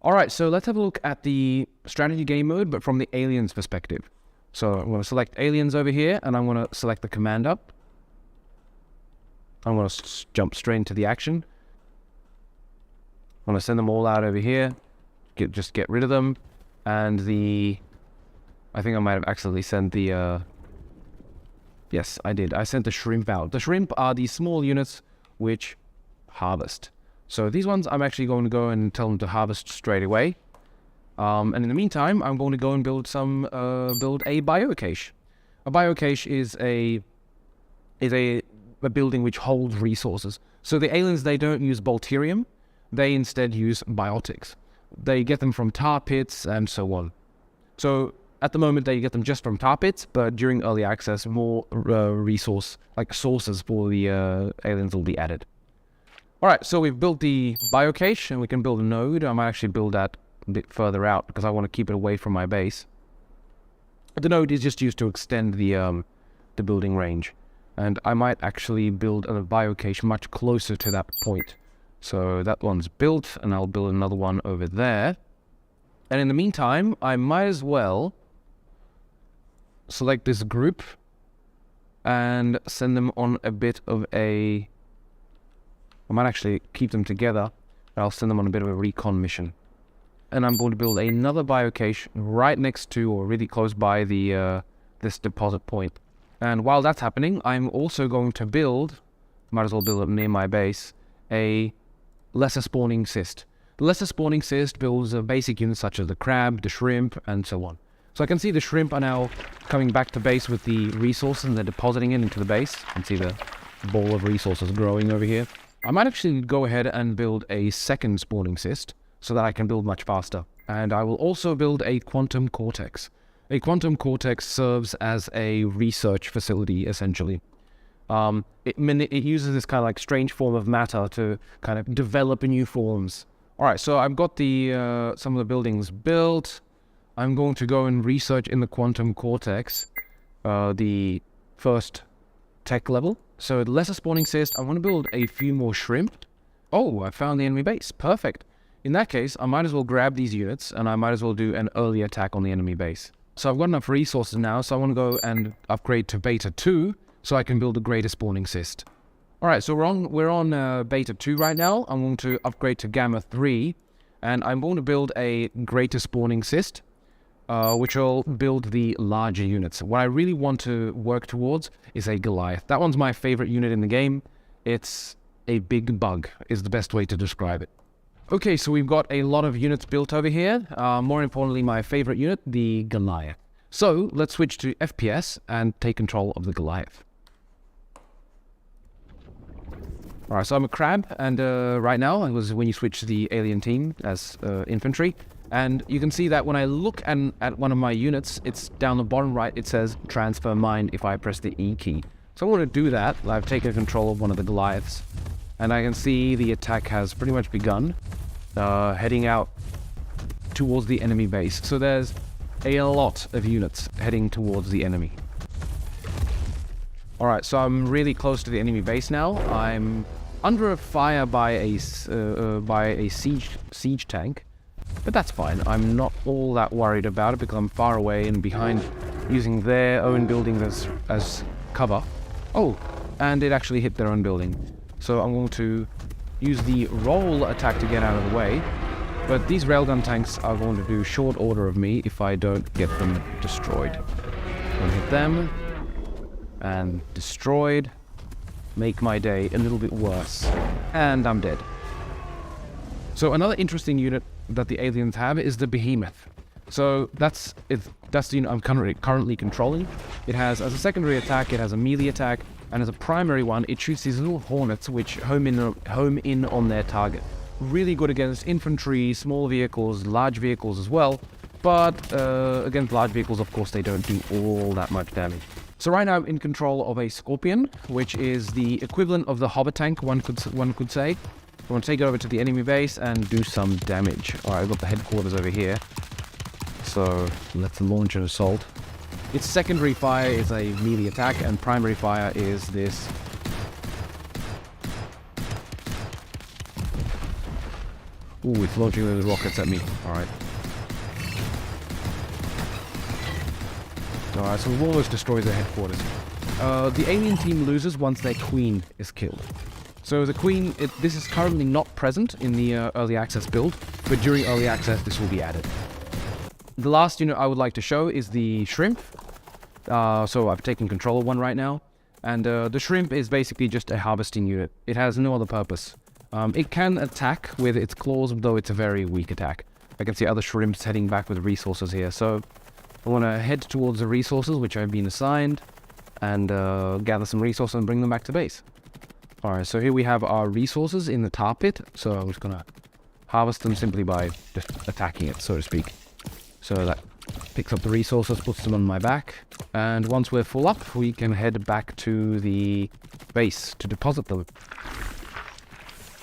Alright, so let's have a look at the strategy game mode, but from the aliens perspective. So I'm going to select aliens over here, and I'm going to select the command up. I'm going to jump straight into the action. I'm going to send them all out over here. Just get rid of them. And I think I might have accidentally sent the... Yes, I did. I sent the shrimp out. The shrimp are the small units which harvest. So these ones, I'm actually going to go and tell them to harvest straight away. And in the meantime, I'm going to go and build a biocache. A biocache is a building which holds resources. So the aliens, they don't use Baltarium. They instead use biotics. They get them from tar pits and so on. So at the moment, they get them just from tar pits, but during early access, more sources for the aliens will be added. Alright, so we've built the biocache, and we can build a node. I might actually build that a bit further out, because I want to keep it away from my base. The node is just used to extend the building range. And I might actually build a biocache much closer to that point. So that one's built, and I'll build another one over there. And in the meantime, I might as well select this group and send them on a bit of a... I might actually keep them together, and I'll send them on a bit of a recon mission. And I'm going to build another biocache right next to, or really close by, the this deposit point. And while that's happening, I'm also going to build, might as well build it near my base, a lesser spawning cyst. The lesser spawning cyst builds basic units such as the crab, the shrimp, and so on. So I can see the shrimp are now coming back to base with the resources, and they're depositing it into the base. You can see the ball of resources growing over here. I might actually go ahead and build a second spawning cyst, so that I can build much faster. And I will also build a quantum cortex. A quantum cortex serves as a research facility, essentially. It uses this kind of like strange form of matter to kind of develop new forms. Alright, so I've got the some of the buildings built. I'm going to go and research in the quantum cortex the first tech level. So the lesser spawning cyst, I want to build a few more shrimp. Oh, I found the enemy base. Perfect. In that case, I might as well grab these units, and I might as well do an early attack on the enemy base. So I've got enough resources now, so I want to go and upgrade to Beta 2, so I can build a greater spawning cyst. Alright, so we're on Beta 2 right now. I'm going to upgrade to Gamma 3, and I'm going to build a greater spawning cyst, which will build the larger units. What I really want to work towards is a Goliath. That one's my favorite unit in the game. It's a big bug, is the best way to describe it. Okay, so we've got a lot of units built over here. More importantly, my favorite unit, the Goliath. So let's switch to FPS and take control of the Goliath. Alright, so I'm a crab, and right now, it was when you switch to the alien team as infantry. And you can see that when I look at one of my units, it's down the bottom right, it says transfer mind if I press the E key. So I'm going to do that. I've taken control of one of the Goliaths. And I can see the attack has pretty much begun, heading out towards the enemy base. So there's a lot of units heading towards the enemy. Alright, so I'm really close to the enemy base now. I'm under fire by a siege tank, but that's fine. I'm not all that worried about it because I'm far away and behind, using their own building as cover. Oh, and it actually hit their own building. So I'm going to use the roll attack to get out of the way. But these railgun tanks are going to do short order of me if I don't get them destroyed. I'm going to hit them. And destroyed. Make my day a little bit worse. And I'm dead. So another interesting unit that the aliens have is the Behemoth. So that's the unit I'm currently controlling. It has, as a secondary attack, it has a melee attack. And as a primary one, it shoots these little hornets which home in on their target. Really good against infantry, small vehicles, large vehicles as well. But against large vehicles, of course, they don't do all that much damage. So right now I'm in control of a Scorpion, which is the equivalent of the Hover Tank, one could say. I want to take it over to the enemy base and do some damage. Alright, I've got the headquarters over here. So let's launch an assault. Its secondary fire is a melee attack, and primary fire is this. Ooh, it's launching those rockets at me. Alright. Alright, so we've almost destroyed their headquarters. The alien team loses once their queen is killed. So the queen, this is currently not present in the early access build, but during early access this will be added. The last unit I would like to show is the shrimp. So I've taken control of one right now. And the shrimp is basically just a harvesting unit. It has no other purpose. It can attack with its claws, though it's a very weak attack. I can see other shrimps heading back with resources here. So I want to head towards the resources which I've been assigned and gather some resources and bring them back to base. Alright, so here we have our resources in the tar pit. So I'm just going to harvest them simply by just attacking it, so to speak. So that picks up the resources, puts them on my back. And once we're full up, we can head back to the base to deposit them.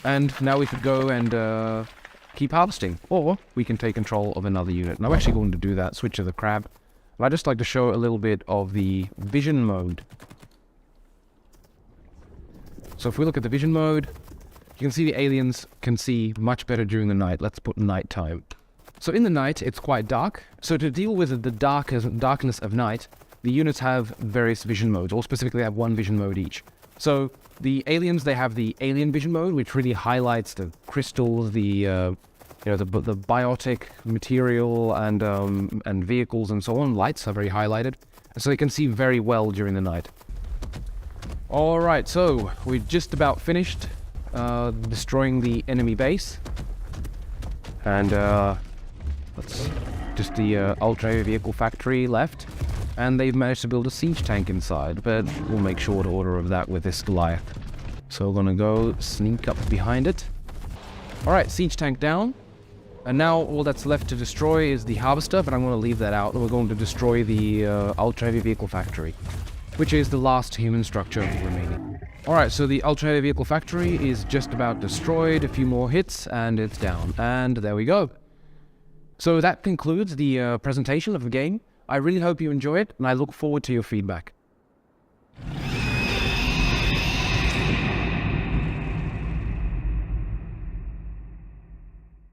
And now we could go and keep harvesting. Or we can take control of another unit. And I'm actually going to do that, switch to the crab. And I'd just like to show a little bit of the vision mode. So if we look at the vision mode, you can see the aliens can see much better during the night. Let's put nighttime. So in the night, it's quite dark. So to deal with the darkness of night, the units have various vision modes, or specifically have one vision mode each. So the aliens, they have the alien vision mode, which really highlights the crystals, the biotic material and vehicles and so on. Lights are very highlighted, so they can see very well during the night. All right, so we're just about finished destroying the enemy base, and that's just the ultra heavy vehicle factory left. And they've managed to build a siege tank inside, but we'll make short order of that with this Goliath. So we're gonna go sneak up behind it. Alright, siege tank down. And now all that's left to destroy is the harvester, but I'm gonna leave that out, and we're going to destroy the ultra heavy vehicle factory, which is the last human structure remaining. Alright, so the ultra heavy vehicle factory is just about destroyed, a few more hits, and it's down. And there we go. So that concludes the presentation of the game. I really hope you enjoy it, and I look forward to your feedback.